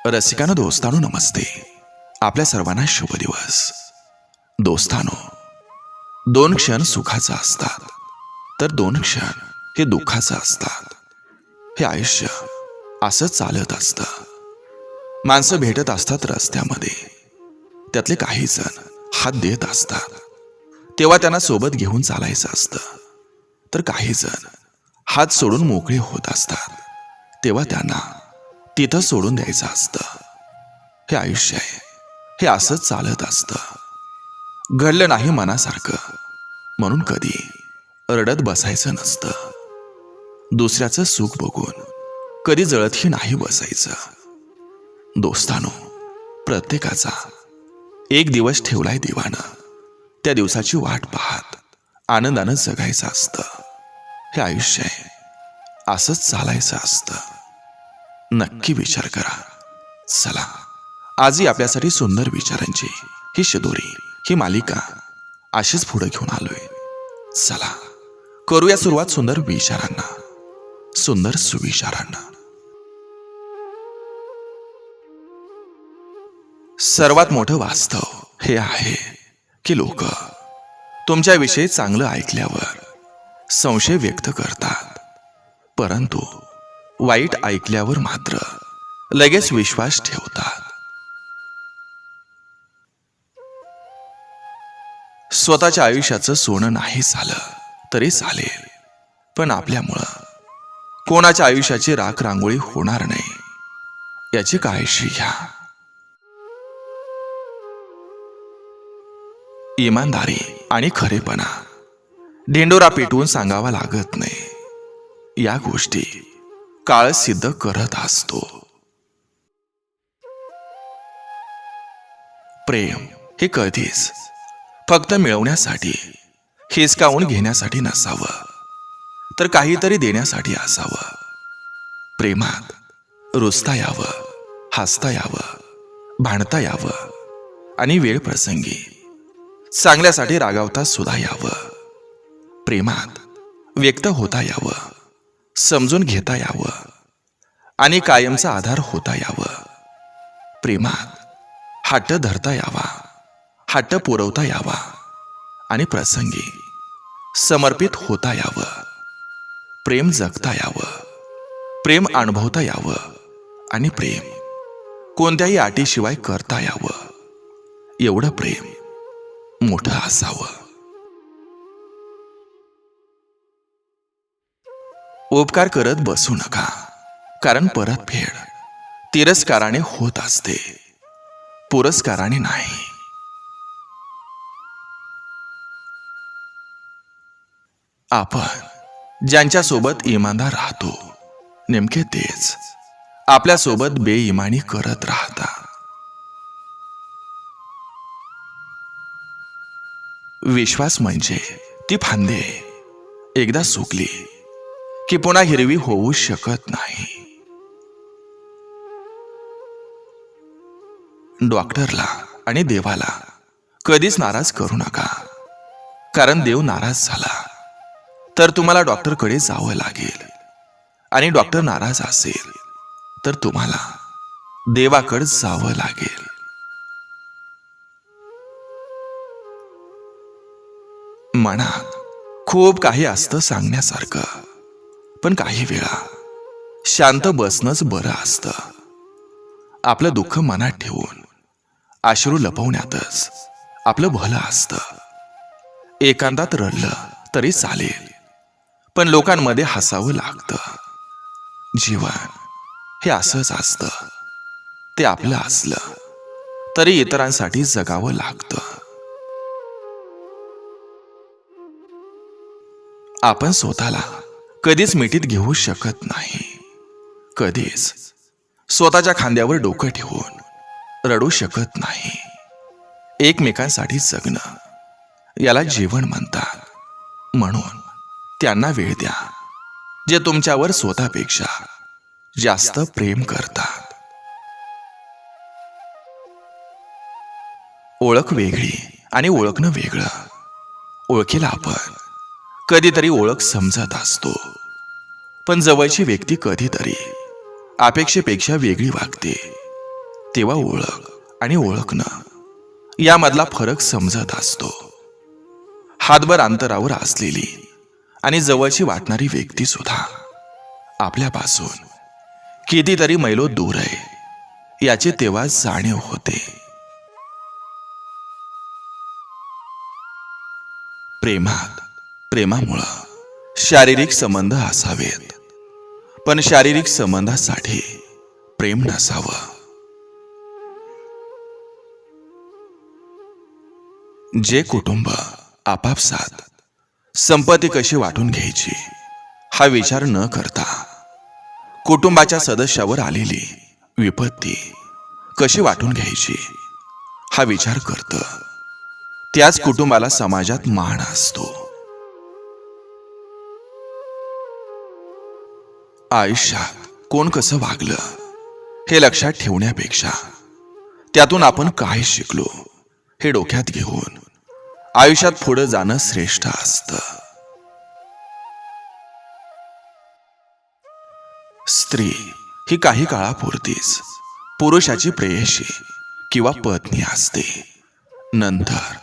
रसिकांनो, दोस्तानो, नमस्ते. आपल्या सर्वांना शुभ दिवस. दोस्तानो, 2 क्षण सुखाचा असतात तर 2 क्षण हे दुःखाचं असतात. हे आयुष्य असं चालत असतं. माणसं भेटत असतात रस्त्यामध्ये. त्यातले काही जण हात देत असतात तेव्हा त्यांना सोबत घेऊन चालायचं असतं, तर काही जण हात सोडून मोकळे होत असतात तेव्हा त्यांना तिथं सोडून द्यायचं असतं. हे आयुष्य आहे, हे असंच चालत असतं. घडलं नाही मनासारखं म्हणून कधी रडत बसायचं नसतं. दुसऱ्याचं सुख बघून कधी जळतही नाही बसायचं. दोस्तानो, प्रत्येकाचा एक दिवस ठेवलाय देवानं. त्या दिवसाची वाट पाहत आनंदानं जगायचं असतं. हे आयुष्य आहे, असंच चालायचं असतं. नक्की विचार करा. चला, आजही आपल्यासाठी सुंदर विचारांची ही शिदोरी, ही मालिका अशीच पुढे घेऊन आलोय. चला, करूया सुरुवात सुंदर विचारांना, सुंदर सुविचारांना. सर्वात मोठं वास्तव हे आहे की लोक तुमच्याविषयी चांगलं ऐकल्यावर संशय व्यक्त करतात, परंतु वाईट ऐकल्यावर मात्र लगेच विश्वास ठेवतात. स्वतःच्या आयुष्याचं सोनं नाही झालं तरी चालेल, पण आपल्यामुळं कोणाच्या आयुष्याची राख रांगोळी होणार नाही याची काळजी घ्या. इमानदारी आणि खरेपणा ढिंडोरा पेटवून सांगावा लागत नाही. या गोष्टी काळ सिद्ध करत असतो. प्रेम हे कधीच फक्त मिळवण्यासाठी, हिसकावून घेण्यासाठी नसावं, तर काहीतरी देण्यासाठी असावं. प्रेमात रुसता यावं, हसता यावं, भांडता यावं आणि वेळ प्रसंगी चांगल्यासाठी रागावता सुद्धा यावं. प्रेमात व्यक्त होता यावं, समजून घेता यावं आणि कायमचा आधार होता यावं. प्रेमात हट्ट धरता यावा, हट्ट पुरवता यावा आणि प्रसंगी समर्पित होता यावं. प्रेम जगता यावं, प्रेम अनुभवता यावं आणि प्रेम कोणत्याही अटीशिवाय करता यावं. एवढं प्रेम मोठं असावं. उपकार करत बसू नका, कारण परतफेड तिरस्काराने होत असते, पुरस्काराने नाही. आपण ज्यांच्यासोबत इमानदार राहतो, नेमके तेच आपल्यासोबत बेईमानी करत राहतात. विश्वास म्हणजे ती फांदे एकदा सुकली की पुन्हा हिरवी होऊ शकत नाही. डॉक्टरला आणि देवाला कधीच नाराज करू नका, कारण देव नाराज झाला तर तुम्हाला डॉक्टरकडे जावं लागेल, आणि डॉक्टर नाराज असेल तर तुम्हाला देवाकडे जावं लागेल. मनात खूप काही असतं सांगण्यासारखं, पण काही वेळा शांत बसणंच बरं असतं. आपलं दुःख मनात ठेवून अश्रू लपवण्यातच आपलं भलं असतं. एकांतात रडलं तरी चालेल, पण लोकांमध्ये हसावं लागतं. जीवन हे असंच असतं. ते आपलं असलं तरी इतरांसाठी जगावं लागतं. आपण स्वतःला कधीच मिठीत घेऊ शकत नाही. कधीच स्वतःच्या खांद्यावर डोकं ठेवून रडू शकत नाही. एकमेकांसाठी जगणं याला जीवन म्हणतात. म्हणून त्यांना वेळ द्या जे तुमच्यावर स्वतःपेक्षा जास्त प्रेम करतात. ओळख वेगळी आणि ओळखणं वेगळं. ओळखीला आपण कधीतरी ओळख समजत असतो, पण जवळची व्यक्ती कधीतरी अपेक्षेपेक्षा वेगळी वागते. तेव्हा ओळख आणि ओळखणं यामधला फरक समजत असतो. हातभर अंतरावर असलेली आणि जवळची वाटणारी व्यक्ती सुद्धा आपल्यापासून कितीतरी मैलो दूर आहे याची तेव्हा जाणीव होते. प्रेमामुळं शारीरिक संबंध असावेत, पण शारीरिक संबंधासाठी प्रेम नसावं. जे कुटुंब आपापसात संपत्ती कशी वाटून घ्यायची हा विचार न करता कुटुंबाच्या सदस्यावर आलेली विपत्ती कशी वाटून घ्यायची हा विचार करतं, त्याच कुटुंबाला समाजात मान असतो. आयुष्यात कोण कसं वागलं हे लक्षात ठेवण्यापेक्षा त्यातून आपण काय शिकलो हे डोक्यात घेऊन आयुष्यात पुढे जाणं श्रेष्ठ असतं. स्त्री ही काही काळापुरतीच पुरुषाची प्रेयसी किंवा पत्नी असते. नंतर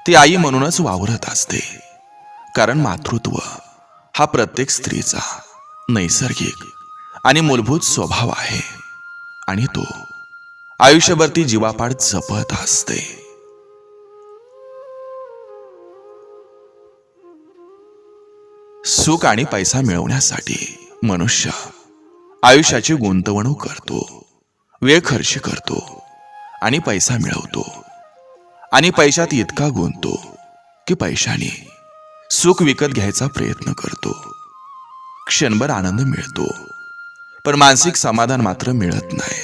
ती आई म्हणूनच वावरत असते, कारण मातृत्व हा प्रत्येक स्त्रीचा नैसर्गिक आणि मूलभूत स्वभाव आहे आणि तो आयुष्यभर ती जीवापाड जपत असते. सुख आणि पैसा मिळवण्यासाठी मनुष्य आयुष्याची गुंतवणूक करतो, वेळ खर्च करतो आणि पैसा मिळवतो आणि पैशात इतका गुंततो की पैशाने सुख विकत घ्यायचा प्रयत्न करतो. क्षणभर आनंद मिळतो, पण मानसिक समाधान मात्र मिळत नाही.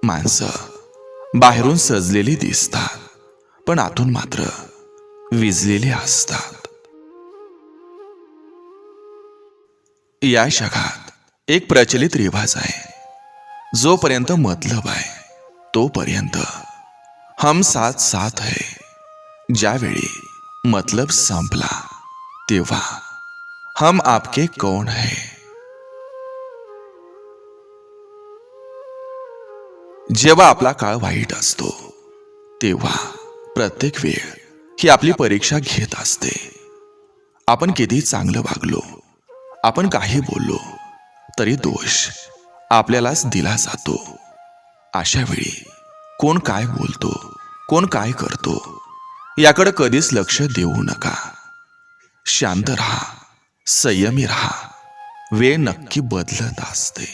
माणसं बाहेरून सजलेली दिसतात, पण आतून मात्र विजलेली असतात. या जगात एक प्रचलित रिवाज आहे, जोपर्यंत मतलब आहे तोपर्यंत हम साथ साथ है. ज्यावेळी मतलब संपला तेव्हा हम आपके कौन है. जेव्हा आपला काळ वाईट असतो तेव्हा प्रत्येक वेळ ही आपली परीक्षा घेत असते. आपण किती चांगलं वागलो, आपण काही बोललो तरी दोष आपल्यालाच दिला जातो. अशा वेळी कोण काय बोलतो, कोण काय करतो याकडे कधीच लक्ष देऊ नका. शांत राहा, संयमी राहा. वेळ नक्की बदलत असते.